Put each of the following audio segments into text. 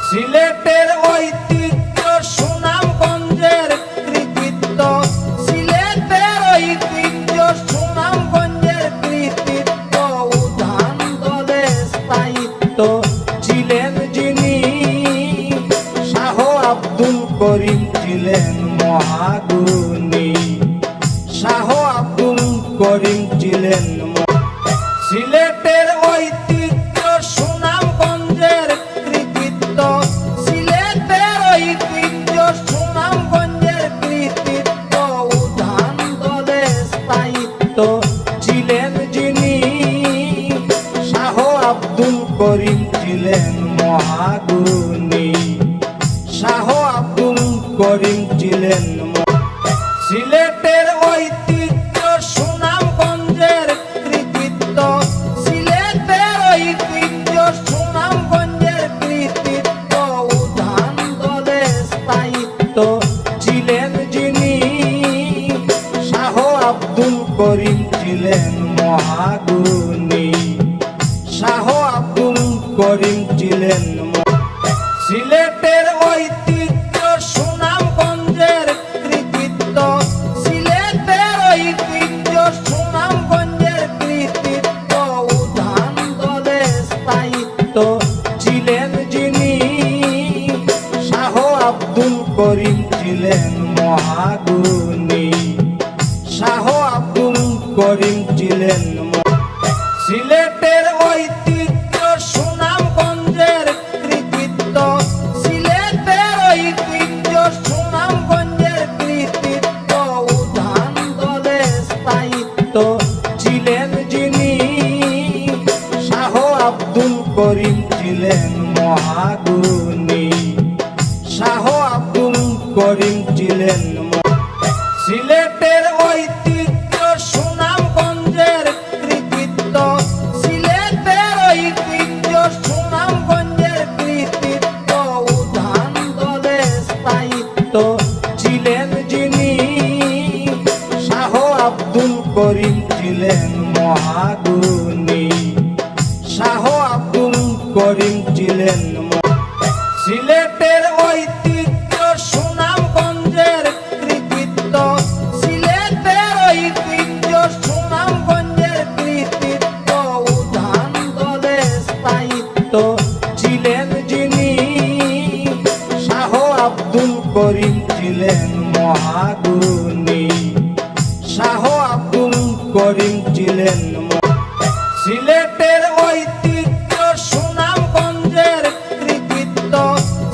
সিলেটের ঐতিহ্য সুনামগঞ্জের কৃতিত্ব, সিলেটের ঐতিহ্য সুনামগঞ্জের কৃতিত্ব, উঠান দলে স্থায়িত্ব ছিলেন যিনি, শাহ আব্দুল করিম ছিলেন মহাগুণী, শাহ আব্দুল করিম ছিলেন। সিলেটের ঐতিহ্য সুনামগঞ্জের কৃতিত্ব, সিলেটের ঐতিহ্য সুনামগঞ্জের কৃতিত্ব, উঠান দলে স্থায়িত্ব ছিলেন যিনি, শাহ আব্দুল করিম ছিলেন মহাগুণী, শাহ আব্দুল করিম ছিলেন। সিলেটের ঐতিহ্য সুনামগঞ্জের কৃতিত্ব, সিলেটের ঐতিহ্য সুনামগঞ্জের কৃতিত্ব, উঠান দলে স্থায়িত্ব ছিলেন যিনি, শাহ আব্দুল করিম ছিলেন মহাগুণী, শাহ আব্দুল করিম ছিলেন। সিলেটের ঐতিহ্য সুনামগঞ্জের কৃতিত্ব, সিলেটের ঐতিহ্য সুনামগঞ্জের কৃতিত্ব, উঠান দলে স্থায়িত্ব ছিলেন যিনি, শাহ আব্দুল করিম ছিলেন মহাগুণী, শাহ আব্দুল করিম ছিলেন। সিলেটের ঐতিহ্য সুনামগঞ্জের কৃতিত্ব, সিলেটের ঐতিহ্য সুনামগঞ্জের কৃতিত্ব, উঠান দলে স্থায়িত্ব ছিলেন যিনি, শাহ আব্দুল করিম ছিলেন মহাগুণী, শাহ আব্দুল করিম ছিলেন। সিলেটের ঐতিহ্য সুনামগঞ্জের কৃতিত্ব, সিলেটের ঐতিহ্য সুনামগঞ্জের কৃতিত্ব, উঠান দলে স্থায়িত্ব ছিলেন যিনি, শাহ আব্দুল করিম ছিলেন মহাগুণী, শাহ আব্দুল করিম ছিলেন। সিলেটের ঐতিহ্য সুনামগঞ্জের কৃতিত্ব, সিলেটের ঐতিহ্য সুনামগঞ্জের কৃতিত্ব, উঠান দলে স্থায়িত্ব ছিলেন যিনি, শাহ আব্দুল করিম ছিলেন মহাগুণী, শাহ আব্দুল করিম ছিলেন। সিলেটের ঐতিহ্য সুনামগঞ্জের কৃতিত্ব,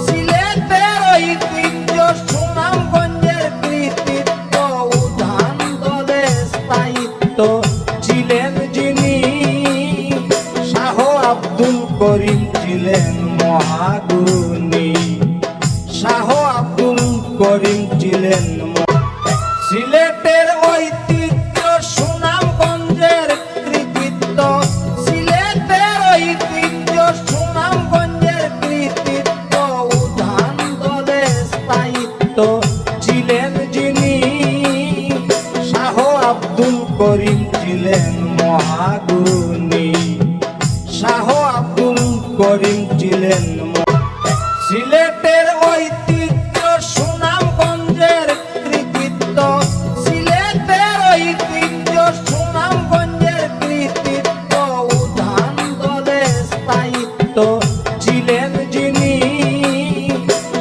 সিলেটের ঐতিহ্য সুনামগঞ্জের কৃতিত্ব, উঠান দলে স্থায়িত্ব ছিলেন যিনি, শাহ আব্দুল করিম ছিলেন মহাগুণী, শাহ আব্দুল করিম ছিলেন। সিলেটের ঐতিহ্য সুনামগঞ্জের কৃতিত্ব, সিলেটের ঐতিহ্য সুনামগঞ্জের কৃতিত্ব, উঠান দলে স্থায়িত্ব ছিলেন যিনি, শাহ আব্দুল করিম ছিলেন মহাগুণী, শাহ আব্দুল করিম ছিলেন। সিলেটের ঐতিহ্য সুনামগঞ্জের কৃতিত্ব, সিলেটের ঐতিহ্য সুনামগঞ্জের কৃতিত্ব, উঠান দলে স্থায়িত্ব ছিলেন যিনি,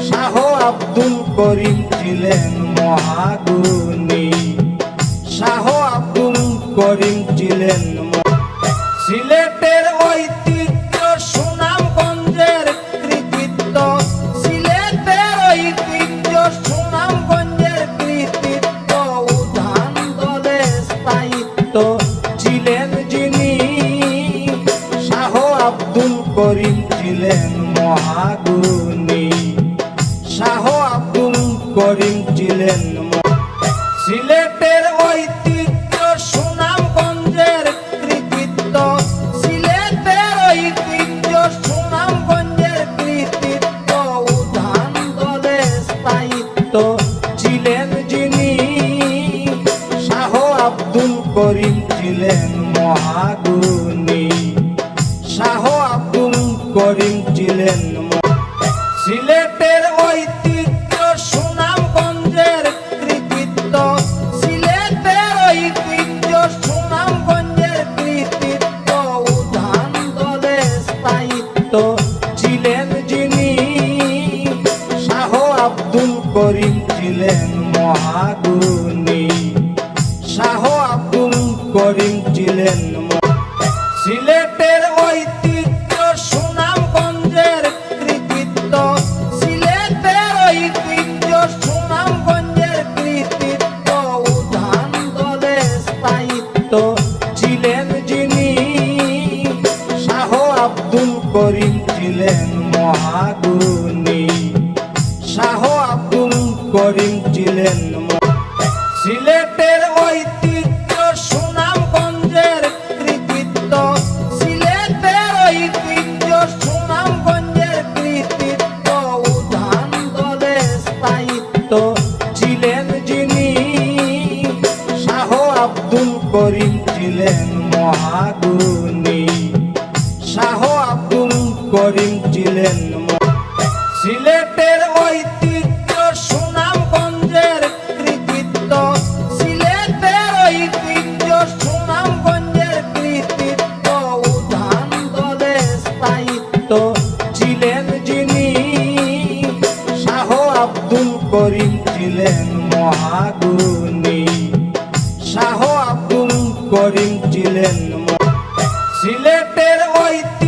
শাহ আব্দুল করিম ছিলেন মহাগুণী, শাহ আব্দুল করিম ছিলেন। সিলেটের ঐতিহ্য সুনামগঞ্জের কৃতিত্ব, সিলেটের ঐতিহ্য সুনামগঞ্জের কৃতিত্ব, উঠান দলে স্থায়িত্ব ছিলেন যিনি, শাহ আব্দুল করিম ছিলেন মহাগুণী, শাহ আব্দুল করিম ছিলেন। সিলেটের ঐতিহ্য সুনামগঞ্জের কৃতিত্ব, সিলেটের ঐতিহ্য সুনামগঞ্জের কৃতিত্ব, উঠান দলে স্থায়িত্ব ছিলেন যিনি, শাহ আব্দুল করিম ছিলেন মহাগুণী, শাহ আব্দুল করিম ছিলেন। সিলেটের ঐতিহ্য সুনামগঞ্জের কৃতিত্ব, সিলেটের ঐতিহ্য সুনামগঞ্জের কৃতিত্ব, উঠান দলে স্থায়িত্ব ছিলেন যিনি, শাহ আব্দুল করিম ছিলেন মহাগুণী, শাহ আব্দুল করিম ছিলেন। সিলেটের ঐতিহ্য সুনামগঞ্জের কৃতিত্ব, সিলেটের ঐতিহ্য সুনামগঞ্জের কৃতিত্ব, উঠান দলে স্থায়িত্ব ছিলেন যিনি, শাহ আব্দুল করিম ছিলেন মহাগুণী, শাহ আব্দুল করিম ছিলেন। সিলেটের ঐতিহ্য সুনামগঞ্জের কৃতিত্ব, সিলেটের ঐতিহ্য সুনামগঞ্জের কৃতিত্ব, উঠান দলে স্থায়িত্ব ছিলেন যিনি, শাহ আব্দুল করিম ছিলেন মহাগুণী, শাহ আব্দুল করিম ছিলেন। সিলেটের ঐতিহ্য সুনামগঞ্জের কৃতিত্ব, সিলেটের ঐতিহ্য সুনামগঞ্জের কৃতিত্ব, উঠান দলে স্থায়িত্ব ছিলেন যিনি, শাহ আব্দুল করিম ছিলেন মহাগুণী, শাহ আব্দুল করিম ছিলেন। সিলেটের ঐতিহ্য